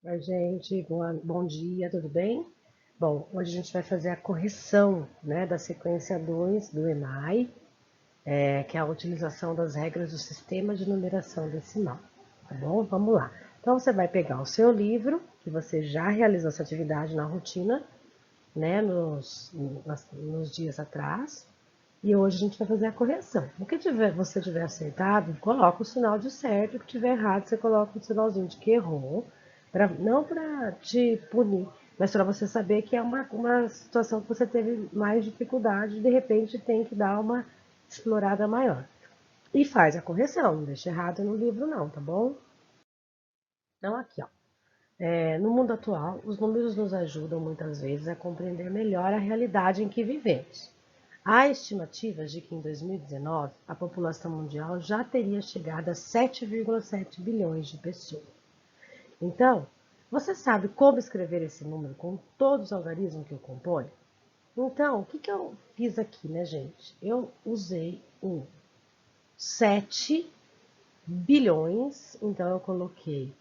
Oi, gente, bom dia, tudo bem? Bom, hoje a gente vai fazer a correção, né, da sequência 2 do ENAI, que é a utilização das regras do sistema de numeração decimal, tá bom? Vamos lá. Então, você vai pegar o seu livro, que você já realizou essa atividade na rotina, né, nos dias atrás, e hoje a gente vai fazer a correção. O que você tiver acertado, coloca o sinal de certo. O que tiver errado, você coloca o sinalzinho de que errou. Não para te punir, mas para você saber que é uma situação que você teve mais dificuldade e de repente tem que dar uma explorada maior. E faz a correção, não deixa errado no livro não, tá bom? Então aqui, ó. No mundo atual, os números nos ajudam muitas vezes a compreender melhor a realidade em que vivemos. Há estimativas de que em 2019 a população mundial já teria chegado a 7,7 bilhões de pessoas. Então, você sabe como escrever esse número com todos os algarismos que o compõem? Então, o que eu fiz aqui, né, gente? Eu usei o 7 bilhões, então eu coloquei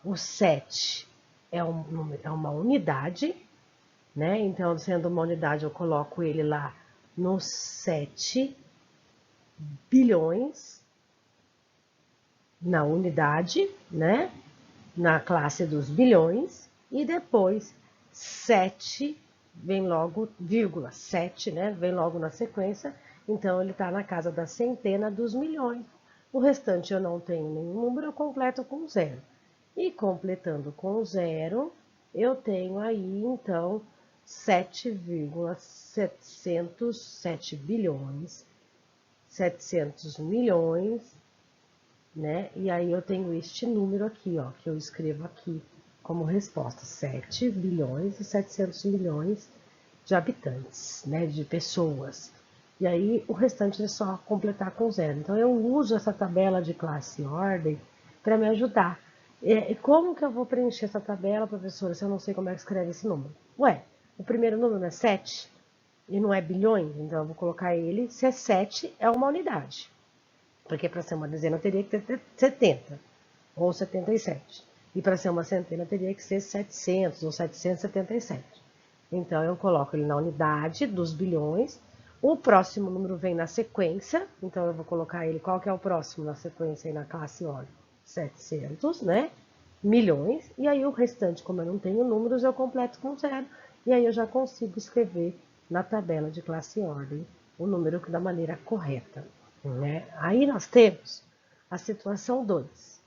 o 7 é uma unidade, né? Então, sendo uma unidade, eu coloco ele lá no 7 bilhões na unidade, né? Na classe dos bilhões, e depois 7 vem logo, vírgula, 7, né? Vem logo na sequência, então ele está na casa da centena dos milhões. O restante eu não tenho nenhum número, eu completo com zero. E completando com zero, eu tenho aí então 7,707 bilhões, 700 milhões, né? E aí eu tenho este número aqui, ó, que eu escrevo aqui como resposta: 7 bilhões e 700 milhões de habitantes, né, de pessoas. E aí o restante é só completar com zero. Então eu uso essa tabela de classe e ordem para me ajudar. E como que eu vou preencher essa tabela, professora, se eu não sei como é que escreve esse número? Ué, o primeiro número é 7 e não é bilhões, então eu vou colocar ele, se é 7, é uma unidade. Porque para ser uma dezena teria que ter 70 ou 77. E para ser uma centena teria que ser 700 ou 777. Então eu coloco ele na unidade dos bilhões. O próximo número vem na sequência, então eu vou colocar ele, qual que é o próximo na sequência aí na classe ordem? 700, né? Milhões. E aí o restante, como eu não tenho números, eu completo com zero. E aí eu já consigo escrever na tabela de classe ordem o número da maneira correta, né? Aí nós temos a situação 2.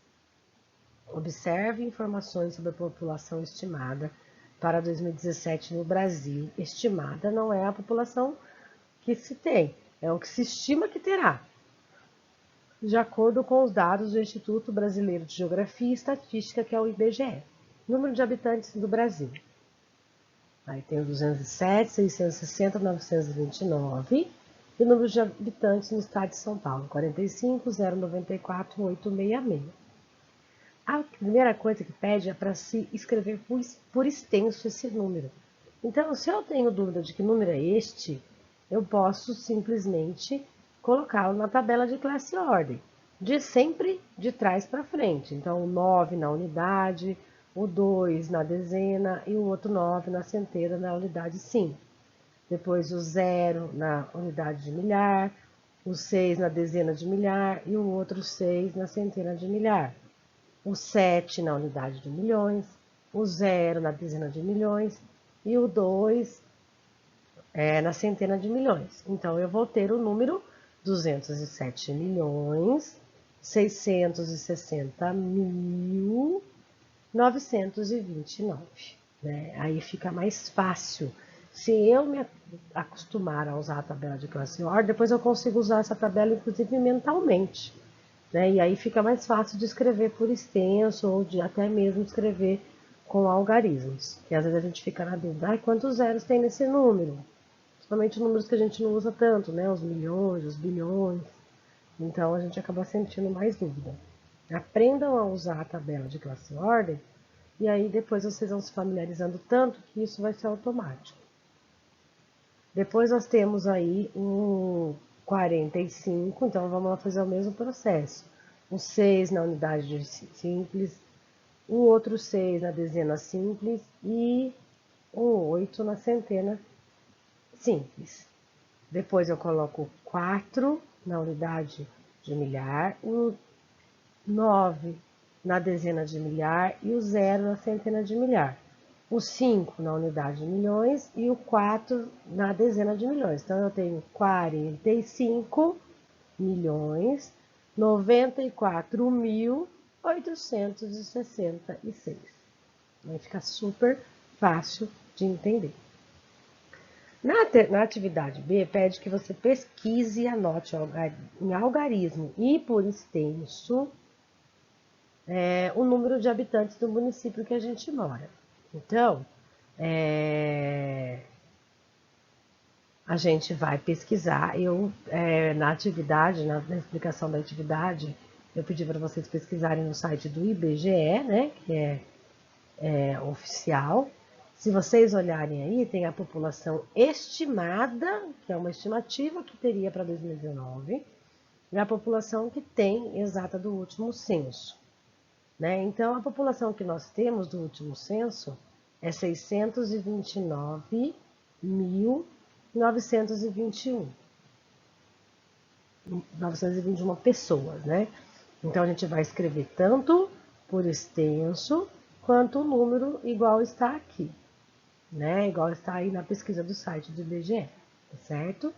Observe informações sobre a população estimada para 2017 no Brasil. Estimada não é a população que se tem, é o que se estima que terá, de acordo com os dados do Instituto Brasileiro de Geografia e Estatística, que é o IBGE. Número de habitantes do Brasil. Aí tem o 207, 660, 929. E o número de habitantes no estado de São Paulo, 45.094, 866. A primeira coisa que pede é para se escrever por extenso esse número. Então, se eu tenho dúvida de que número é este, eu posso simplesmente colocá-lo na tabela de classe e ordem, de sempre de trás para frente. Então, o 9 na unidade, o 2 na dezena e o outro 9 na centena na unidade 5. Depois o 0 na unidade de milhar, o 6 na dezena de milhar e o outro 6 na centena de milhar, o 7 na unidade de milhões, o 0 na dezena de milhões e o 2 na centena de milhões. Então, eu vou ter o número 207 milhões 660 mil 929, né? Aí fica mais fácil. Se eu me acostumar a usar a tabela de classe e ordem, depois eu consigo usar essa tabela, inclusive mentalmente, né? E aí fica mais fácil de escrever por extenso ou de até mesmo escrever com algarismos. Que às vezes a gente fica na dúvida, quantos zeros tem nesse número? Principalmente números que a gente não usa tanto, né? Os milhões, os bilhões. Então a gente acaba sentindo mais dúvida. Aprendam a usar a tabela de classe e ordem e aí depois vocês vão se familiarizando tanto que isso vai ser automático. Depois nós temos aí um 45, então vamos lá fazer o mesmo processo. O 6 na unidade de simples, o outro 6 na dezena simples e o 8 na centena simples. Depois eu coloco 4 na unidade de milhar, o 9 na dezena de milhar e o 0 na centena de milhar. O 5 na unidade de milhões e o 4 na dezena de milhões. Então, eu tenho 45 milhões 94.866. Vai ficar super fácil de entender. Na atividade B, pede que você pesquise e anote em algarismo e por extenso o número de habitantes do município que a gente mora. Então, a gente vai pesquisar. Na atividade, na explicação da atividade, eu pedi para vocês pesquisarem no site do IBGE, né, que é oficial. Se vocês olharem aí, tem a população estimada, que é uma estimativa que teria para 2019, e a população que tem exata do último censo. Né? Então, a população que nós temos do último censo é 629.921. 921 pessoas, né? Então, a gente vai escrever tanto por extenso, quanto o número igual está aqui. Né? Igual está aí na pesquisa do site do IBGE, tá certo?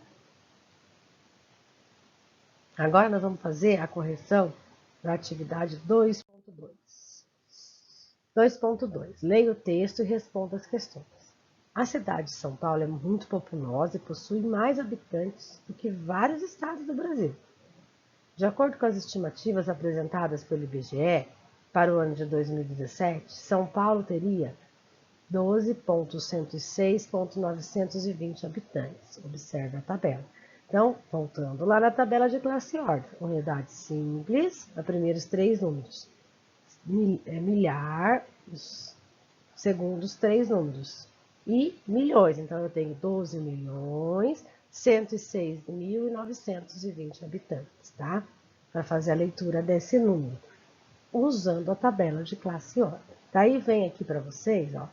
Agora nós vamos fazer a correção da atividade 2.2. 2.2. Leia o texto e responda as questões. A cidade de São Paulo é muito populosa e possui mais habitantes do que vários estados do Brasil. De acordo com as estimativas apresentadas pelo IBGE, para o ano de 2017, São Paulo teria 12.106.920 habitantes. Observe a tabela. Então, voltando lá na tabela de classe e ordem. Unidade simples, os primeiros 3 números. Milhar, os segundos 3 números. E milhões. Então, eu tenho 12.106.920 habitantes, tá? Para fazer a leitura desse número, usando a tabela de classe e ordem. Daí vem aqui para vocês, ó.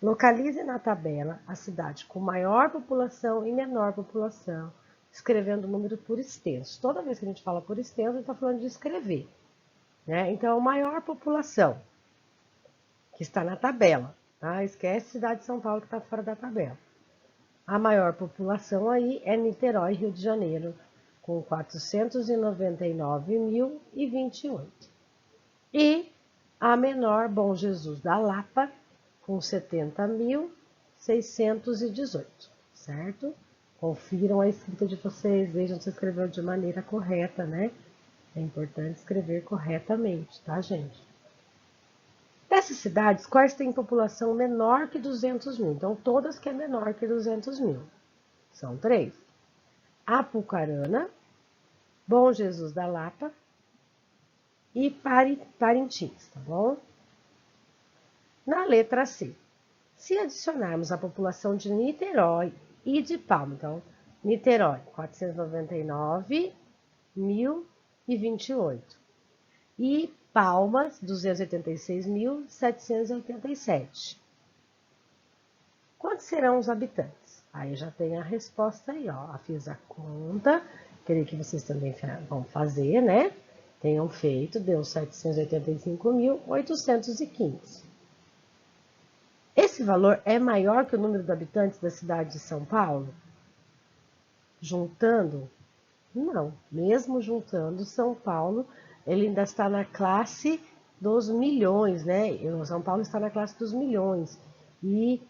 Localize na tabela a cidade com maior população e menor população, escrevendo o número por extenso. Toda vez que a gente fala por extenso, a gente está falando de escrever. Né? Então, a maior população que está na tabela. Tá? Esquece a cidade de São Paulo que está fora da tabela. A maior população aí é Niterói, Rio de Janeiro, com 499.028. E a menor, Bom Jesus da Lapa, com 70.618, certo? Confiram a escrita de vocês, vejam se escreveu de maneira correta, né? É importante escrever corretamente, tá, gente? Dessas cidades, quais têm população menor que 200 mil? Então, todas que é menor que 200 mil. São 3. Apucarana, Bom Jesus da Lapa e Parintins, tá bom? Na letra C, se adicionarmos a população de Niterói e de Palma, então, Niterói, 499.028. E Palmas, 286.787. Quantos serão os habitantes? Aí já tem a resposta aí, ó. Fiz a conta, queria que vocês também vão fazer, né? Tenham feito, deu 785.815. Esse valor é maior que o número de habitantes da cidade de São Paulo? Juntando? Não. Mesmo juntando, São Paulo, ele ainda está na classe dos milhões, né? São Paulo está na classe dos milhões. E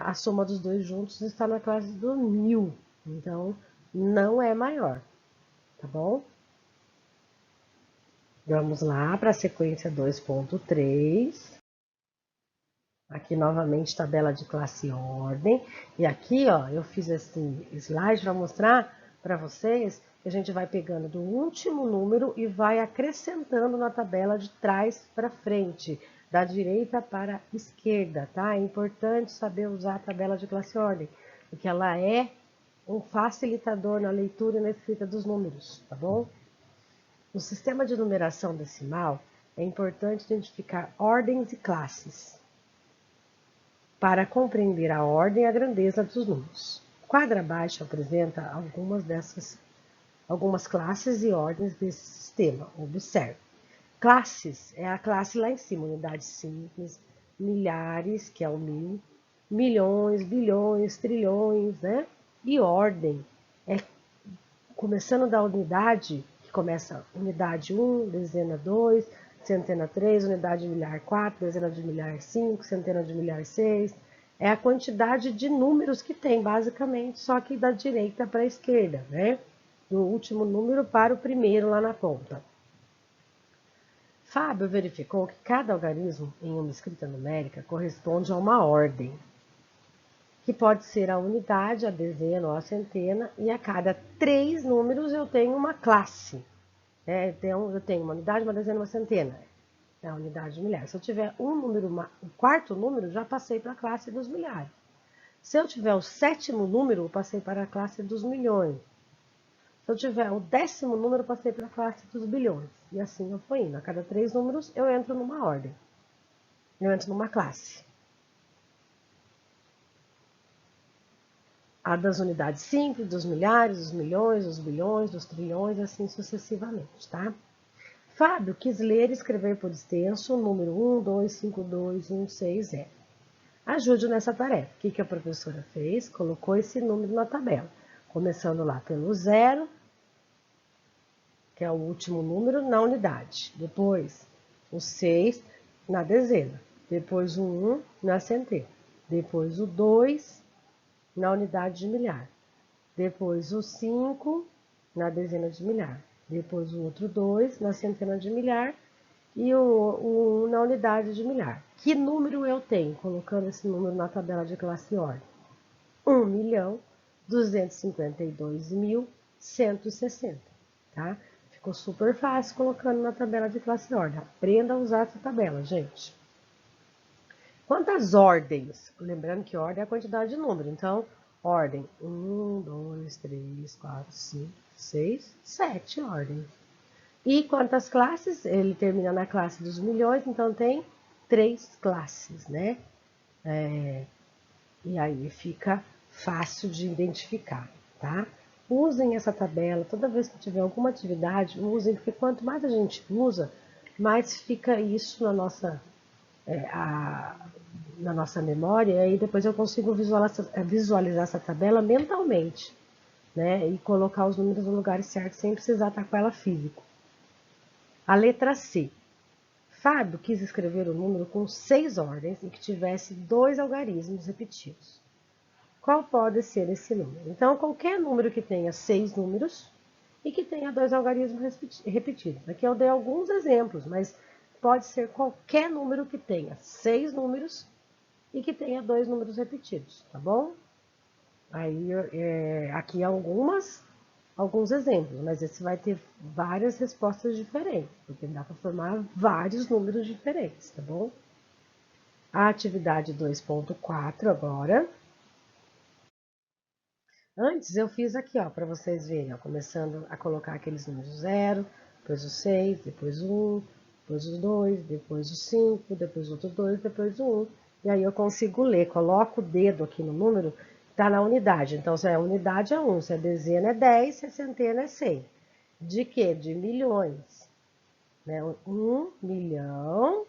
a soma dos dois juntos está na classe do 1000. Então, não é maior. Tá bom? Vamos lá para a sequência 2.3. Aqui novamente tabela de classe e ordem. E aqui, ó, eu fiz esse slide para mostrar para vocês que a gente vai pegando do último número e vai acrescentando na tabela de trás para frente, da direita para a esquerda, tá? É importante saber usar a tabela de classe e ordem, porque ela é um facilitador na leitura e na escrita dos números, tá bom? No sistema de numeração decimal, é importante identificar ordens e classes para compreender a ordem e a grandeza dos números. O quadro abaixo apresenta algumas classes e ordens desse sistema. Observe. Classes é a classe lá em cima, unidades simples, milhares, que é o mil, milhões, bilhões, trilhões, né? E ordem é começando da unidade, que começa unidade 1, dezena 2, centena 3, unidade de milhar 4, dezena de milhar 5, centena de milhar 6. É a quantidade de números que tem, basicamente, só que da direita para a esquerda, né? Do último número para o primeiro lá na ponta. Fábio verificou que cada algarismo em uma escrita numérica corresponde a uma ordem, que pode ser a unidade, a dezena ou a centena, e a cada 3 números eu tenho uma classe. Então, eu tenho uma unidade, uma dezena, uma centena. É a unidade de milhares. Se eu tiver o quarto número, já passei para a classe dos milhares. Se eu tiver o sétimo número, eu passei para a classe dos milhões. Se eu tiver o 10º número, eu passei para a classe dos bilhões. E assim eu fui indo. A cada 3 números, eu entro numa ordem. Eu entro numa classe. A das unidades simples, dos milhares, dos milhões, dos bilhões, dos trilhões, assim sucessivamente, tá? Fábio quis ler e escrever por extenso o número 1252160. Ajude nessa tarefa. O que a professora fez? Colocou esse número na tabela. Começando lá pelo 0, que é o último número na unidade. Depois o 6 na dezena. Depois o 1 na centena. Depois o 2 na unidade de milhar. Depois o 5 na dezena de milhar. Depois o outro 2 na centena de milhar. E o 1 na unidade de milhar. Que número eu tenho? Colocando esse número na tabela de classe e ordem. 1.252.160, tá? Ficou super fácil colocando na tabela de classe e ordem. Aprenda a usar essa tabela, gente. Quantas ordens? Lembrando que ordem é a quantidade de número. Então, ordem 1, 2, 3, 4, 5, 6, 7 ordens. E quantas classes? Ele termina na classe dos milhões, então tem 3 classes, né? E aí fica fácil de identificar, tá? Usem essa tabela, toda vez que tiver alguma atividade, usem, porque quanto mais a gente usa, mais fica isso na nossa memória, e aí depois eu consigo visualizar essa tabela mentalmente, né? E colocar os números no lugar certo, sem precisar estar com ela físico. A letra C. Fábio quis escrever o número com 6 ordens e que tivesse 2 algarismos repetidos. Qual pode ser esse número? Então, qualquer número que tenha 6 números e que tenha 2 algarismos repetidos. Aqui eu dei alguns exemplos, mas pode ser qualquer número que tenha 6 números e que tenha 2 números repetidos, tá bom? Aí, aqui alguns exemplos, mas esse vai ter várias respostas diferentes, porque dá para formar vários números diferentes, tá bom? A atividade 2.4 agora. Antes eu fiz aqui, ó, para vocês verem, ó, começando a colocar aqueles números 0, depois o 6, depois o 1, depois o 2, depois o 5, depois o outro 2, depois o 1. E aí eu consigo ler, coloco o dedo aqui no número, tá na unidade. Então, se a unidade é 1, se a dezena é 10, se a centena é 100. De quê? De milhões. Né? 1 milhão,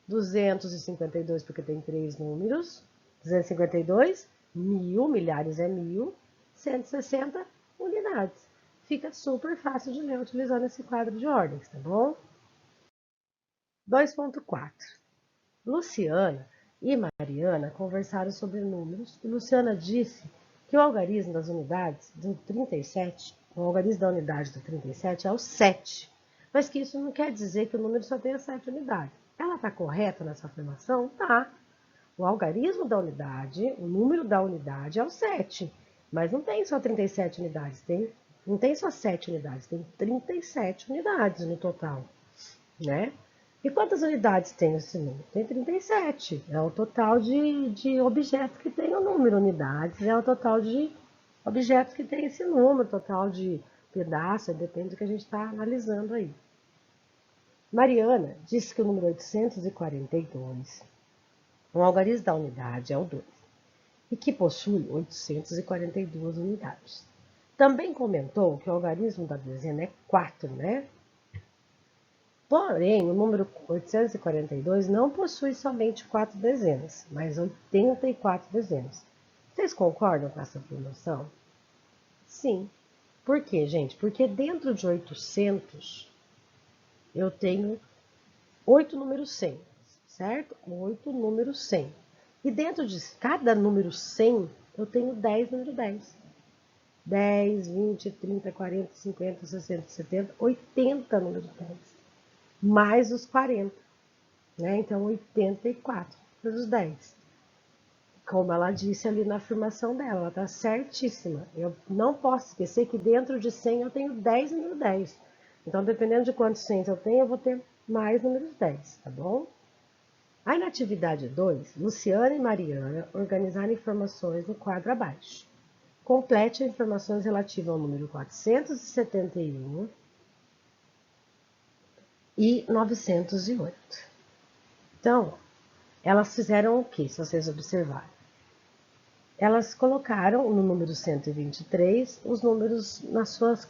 252, porque tem 3 números, 252, mil, milhares é 1.000, 160 unidades. Fica super fácil de ler utilizando esse quadro de ordens, tá bom? 2.4. Luciana e Mariana conversaram sobre números e Luciana disse que o algarismo das unidades do 37, o algarismo da unidade do 37 é o 7, mas que isso não quer dizer que o número só tenha 7 unidades. Ela está correta nessa afirmação? Tá. O algarismo da unidade, o número da unidade é o 7, mas não tem só 37 unidades, não tem só 7 unidades, tem 37 unidades no total, né? E quantas unidades tem esse número? Tem 37, é o total de objetos que tem o número, unidades, é o total de objetos que tem esse número, total de pedaços, depende do que a gente está analisando aí. Mariana disse que o número 842, o algarismo da unidade é o 2, e que possui 842 unidades. Também comentou que o algarismo da dezena é 4, né? Porém, o número 842 não possui somente 4 dezenas, mas 84 dezenas. Vocês concordam com essa afirmação? Sim. Por quê, gente? Porque dentro de 800, eu tenho 8 números 100, certo? 8 números 100. E dentro de cada número 100, eu tenho 10 número 10. 10, 20, 30, 40, 50, 60, 70, 80 números 10. Mais os 40, né? Então, 84 vezes 10. Como ela disse ali na afirmação dela, ela está certíssima. Eu não posso esquecer que dentro de 100 eu tenho 10 número 10. Então, dependendo de quantos 100 eu tenho, eu vou ter mais números 10, tá bom? Aí na atividade 2, Luciana e Mariana organizaram informações no quadro abaixo. Complete as informações relativas ao número 471 e 908. Então, elas fizeram o que, se vocês observarem? Elas colocaram no número 123 os números nas suas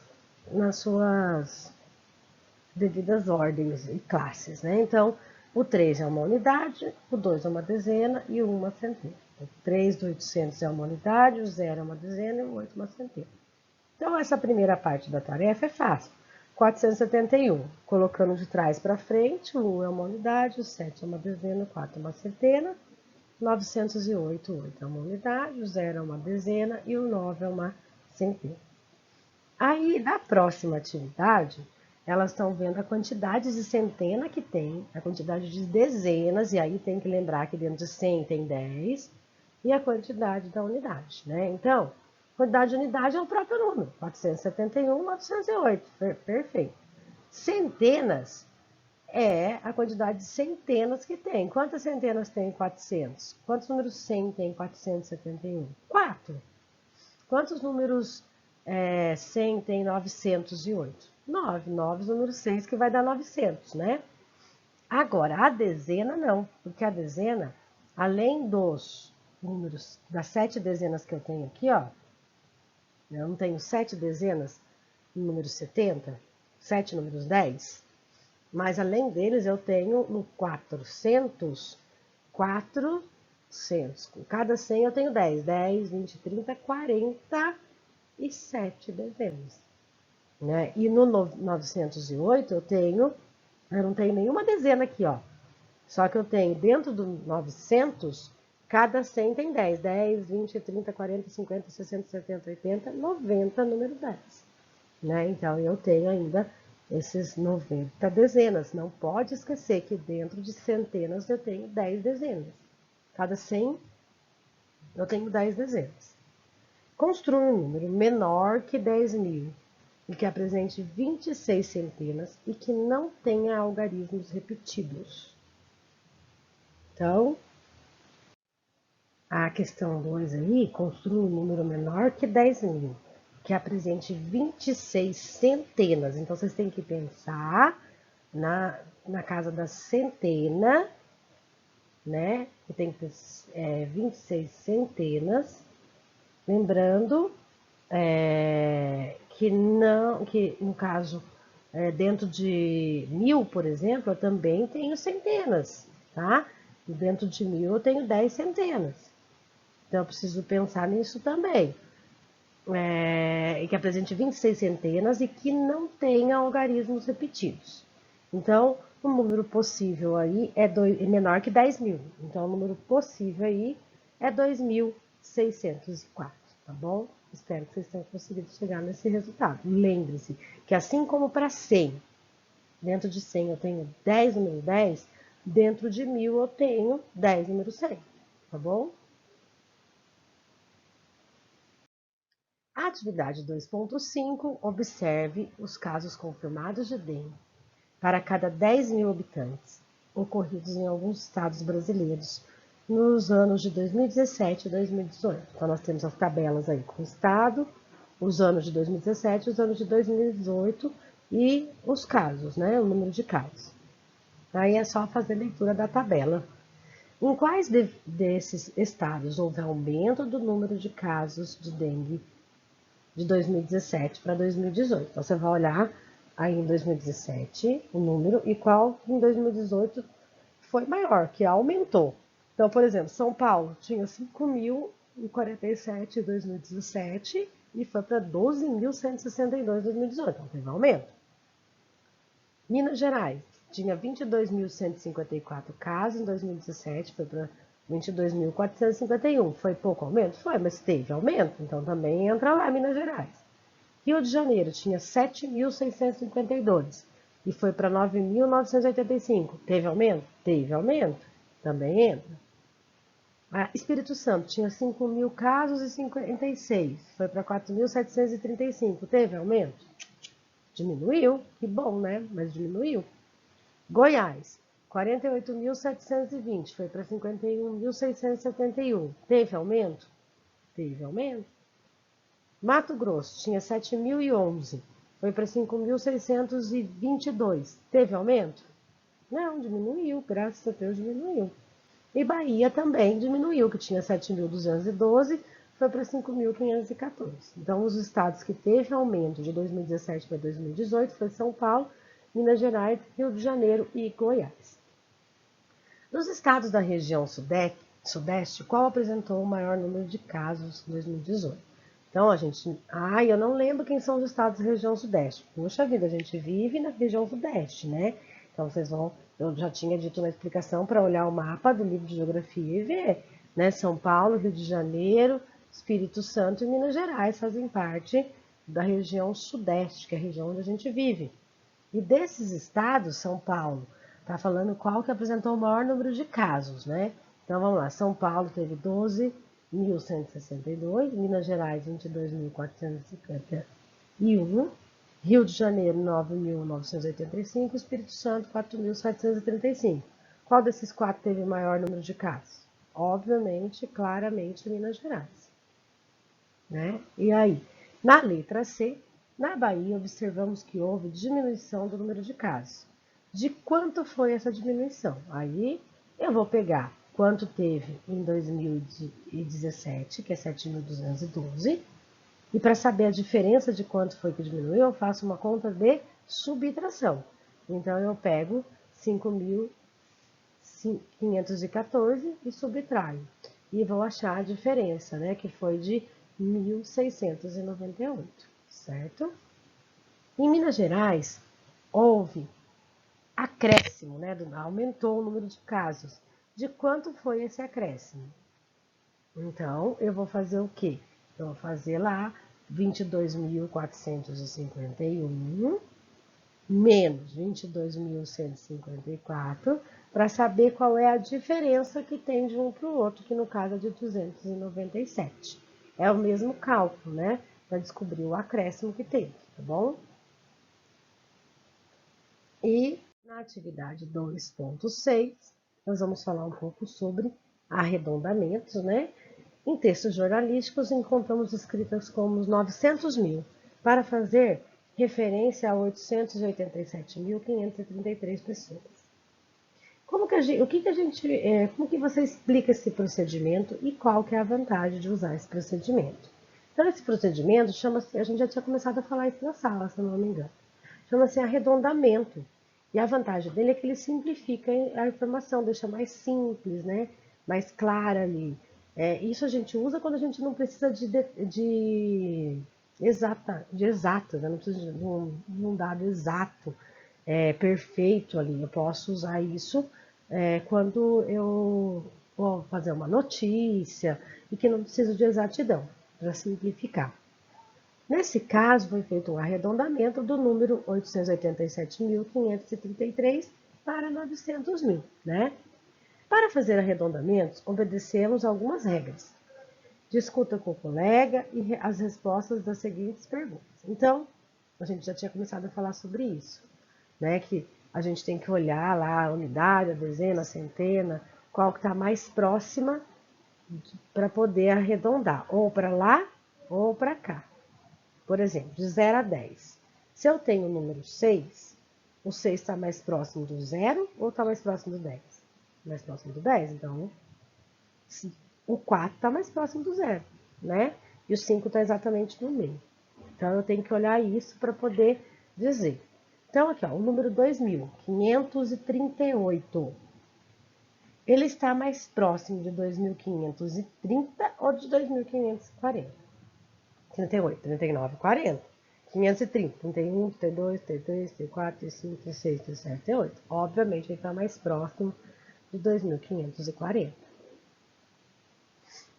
devidas ordens e classes, né? Então, o 3 é uma unidade, o 2 é uma dezena e o 1 uma centena. O 3 do 800 é uma unidade, o 0 é uma dezena e o 8 uma centena. Então, essa primeira parte da tarefa é fácil. 471, colocando de trás para frente, o 1 é uma unidade, o 7 é uma dezena, o 4 é uma centena, 908, o 8 é uma unidade, o 0 é uma dezena e o 9 é uma centena. Aí, na próxima atividade, elas estão vendo a quantidade de centena que tem, a quantidade de dezenas, e aí tem que lembrar que dentro de 100 tem 10, e a quantidade da unidade, né? Então, a quantidade de unidade é o próprio número, 471, 908, perfeito. Centenas é a quantidade de centenas que tem. Quantas centenas tem 400? Quantos números 100 tem 471? 4. Quantos números 100 tem 908? 9. 9 número 6 que vai dar 900, né? Agora, a dezena não, porque a dezena, além dos números, das 7 dezenas que eu tenho aqui, ó, eu não tenho 7 dezenas no número 70, 7 números 10, mas além deles eu tenho no 400, 400. Com cada 100 eu tenho 10, 10, 20, 30, 47 dezenas. Né? E no 908 eu não tenho nenhuma dezena aqui, ó. Só que eu tenho dentro do 900, cada 100 tem 10, 10, 20, 30, 40, 50, 60, 70, 80, 90 número 10. Né? Então eu tenho ainda esses 90 dezenas. Não pode esquecer que dentro de centenas eu tenho 10 dezenas. Cada 100 eu tenho 10 dezenas. Construa um número menor que 10.000 e que apresente 26 centenas e que não tenha algarismos repetidos. Então, a questão 2 aí, construa um número menor que 10.000, que apresente 26 centenas. Então, vocês têm que pensar na casa da centena, né? Que tem que ter 26 centenas. Lembrando que no caso, dentro de 1000, por exemplo, eu também tenho centenas, tá? E dentro de 1000 eu tenho 10 centenas. Então, eu preciso pensar nisso também. E que apresente 26 centenas e que não tenha algarismos repetidos. Então, o número possível aí é menor que 10.000. Então, o número possível aí é 2.604, tá bom? Espero que vocês tenham conseguido chegar nesse resultado. Lembre-se que assim como para 100, dentro de 100 eu tenho 10 número 10, dentro de 1000 eu tenho 10 número 100, tá bom? A atividade 2.5, observe os casos confirmados de dengue para cada 10.000 habitantes, ocorridos em alguns estados brasileiros nos anos de 2017 e 2018. Então, nós temos as tabelas aí com o estado, os anos de 2017, os anos de 2018 e os casos, né? O número de casos. Aí é só fazer leitura da tabela. Em quais desses estados houve aumento do número de casos de dengue de 2017 para 2018? Então, você vai olhar aí em 2017 o número e qual em 2018 foi maior, que aumentou. Então, por exemplo, São Paulo tinha 5.047 em 2017 e foi para 12.162 em 2018. Então, teve aumento. Minas Gerais tinha 22.154 casos em 2017, foi para 22.451. Foi pouco aumento? Foi, mas teve aumento, então também entra lá Minas Gerais. Rio de Janeiro tinha 7.652 e foi para 9.985. Teve aumento? Teve aumento, também entra. Espírito Santo tinha 5.000 casos e 56, foi para 4.735. Teve aumento? Diminuiu, que bom, né? Mas diminuiu. Goiás, 48.720, foi para 51.671. Teve aumento? Teve aumento. Mato Grosso tinha 7.011, foi para 5.622. Teve aumento? Não, diminuiu, graças a Deus diminuiu. E Bahia também diminuiu, que tinha 7.212, foi para 5.514. Então, os estados que teve aumento de 2017 para 2018 foi São Paulo, Minas Gerais, Rio de Janeiro e Goiás. Nos estados da região sudeste, qual apresentou o maior número de casos em 2018? Então, eu não lembro quem são os estados da região sudeste. Puxa vida, a gente vive na região sudeste, né? Então, eu já tinha dito na explicação para olhar o mapa do livro de geografia e ver, né? São Paulo, Rio de Janeiro, Espírito Santo e Minas Gerais fazem parte da região sudeste, que é a região onde a gente vive. E desses estados, São Paulo, está falando qual que apresentou o maior número de casos, né? Então, vamos lá. São Paulo teve 12.162, Minas Gerais, 22.451, Rio de Janeiro, 9.985, Espírito Santo, 4.735. Qual desses quatro teve o maior número de casos? Obviamente, claramente, Minas Gerais. Né? E aí, na letra C, na Bahia, observamos que houve diminuição do número de casos. De quanto foi essa diminuição? Aí eu vou pegar quanto teve em 2017, que é 7.212, e para saber a diferença de quanto foi que diminuiu, eu faço uma conta de subtração. Então, eu pego 5.514 e subtraio. E vou achar a diferença, né, que foi de 1.698, certo? Em Minas Gerais, houve acréscimo, né, aumentou o número de casos. De quanto foi esse acréscimo? Então, eu vou fazer o quê? Eu vou fazer lá 22.451 menos 22.154 para saber qual é a diferença que tem de um para o outro, que no caso é de 297. É o mesmo cálculo, né? Para descobrir o acréscimo que tem, tá bom? E na atividade 2.6, nós vamos falar um pouco sobre arredondamentos, né? Em textos jornalísticos, encontramos escritas como 900.000, para fazer referência a 887.533 pessoas. Como que você explica esse procedimento e qual que é a vantagem de usar esse procedimento? Então, esse procedimento chama-se, a gente já tinha começado a falar isso na sala, se eu não me engano, chama-se arredondamento. E a vantagem dele é que ele simplifica a informação, deixa mais simples, né? Mais clara ali. Isso a gente usa quando a gente não precisa de exato, né? Não precisa de um dado exato, perfeito ali. Eu posso usar isso quando eu vou fazer uma notícia e que não preciso de exatidão, para simplificar. Nesse caso, foi feito um arredondamento do número 887.533 para 900.000, né? Para fazer arredondamentos, obedecemos algumas regras. Discuta com o colega e as respostas das seguintes perguntas. Então, a gente já tinha começado a falar sobre isso, né? Que a gente tem que olhar lá a unidade, a dezena, a centena, qual que está mais próxima para poder arredondar, ou para lá ou para cá. Por exemplo, de 0 a 10. Se eu tenho o número 6, O 6 está mais próximo do 0 ou está mais próximo do 10? Mais próximo do 10, então o 4 está mais próximo do 0, né? E o 5 está exatamente no meio. Então, eu tenho que olhar isso para poder dizer. Então, aqui, ó, o número 2.538. Ele está mais próximo de 2.530 ou de 2.540? 38, 39, 40. 530, 31, 32, 33, 34, 35, 36, 37, 38. Obviamente, ele está mais próximo de 2.540.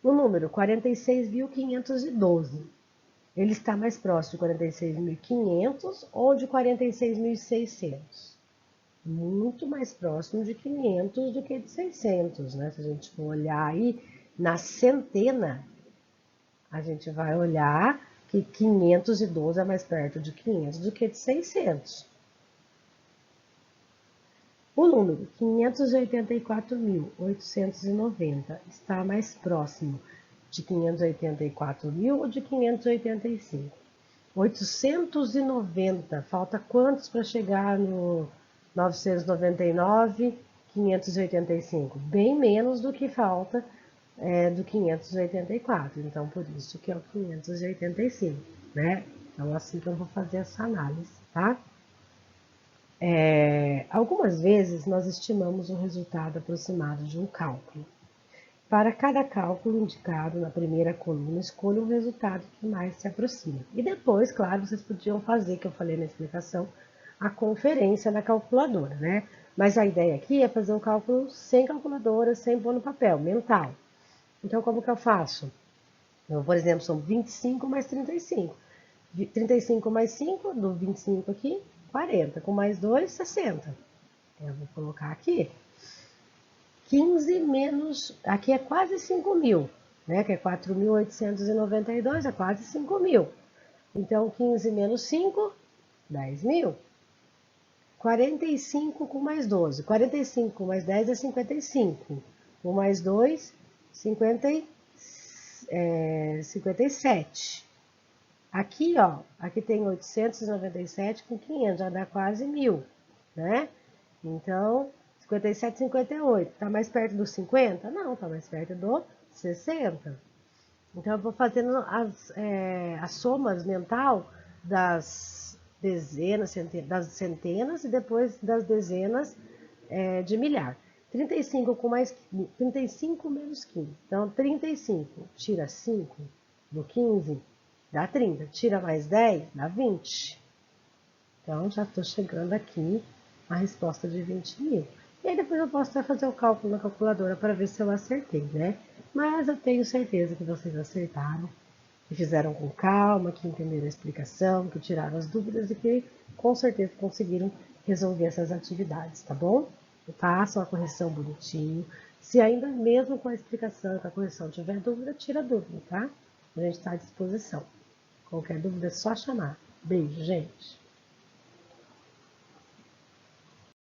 O número 46.512. Ele está mais próximo de 46.500 ou de 46.600? Muito mais próximo de 500 do que de 600, né? Se a gente for olhar aí na centena, a gente vai olhar que 512 é mais perto de 500 do que de 600. O número 584.890 está mais próximo de 584.000 ou de 585? 890, falta quantos para chegar no 999, 585? Bem menos do que falta do 584, então por isso que é o 585, né? Então assim que eu vou fazer essa análise, tá? Algumas vezes nós estimamos o resultado aproximado de um cálculo. Para cada cálculo indicado na primeira coluna, escolha o resultado que mais se aproxima. E depois, claro, vocês podiam fazer, que eu falei na explicação, a conferência na calculadora, né? Mas a ideia aqui é fazer um cálculo sem calculadora, sem pôr no papel, mental. Então, como que eu faço? Eu, por exemplo, são 25 mais 35. 35 mais 5, do 25 aqui, 40. Com mais 2, 60. Eu vou colocar aqui. 15 menos, aqui é quase 5.000, né? Que é 4.892, é quase 5.000. Então, 15 menos 5, 10.000. 45 com mais 12. 45 com mais 10 é 55. Com mais 2, 57. Aqui, ó, aqui tem 897 com 500, já dá quase 1.000, né? Então, 57, 58. Tá mais perto do 50? Não, tá mais perto do 60. Então, eu vou fazendo as somas mental das dezenas, das centenas e depois das dezenas de milhar. 35 com mais 35 menos 15. Então, 35 tira 5 do 15, dá 30. Tira mais 10, dá 20. Então, já estou chegando aqui a resposta de 20.000. E aí depois eu posso até fazer o cálculo na calculadora para ver se eu acertei, né? Mas eu tenho certeza que vocês acertaram, que fizeram com calma, que entenderam a explicação, que tiraram as dúvidas e que com certeza conseguiram resolver essas atividades, tá bom? Façam a correção bonitinho. Se ainda mesmo com a explicação, com a correção tiver dúvida, tira a dúvida, tá? A gente está à disposição. Qualquer dúvida é só chamar. Beijo, gente!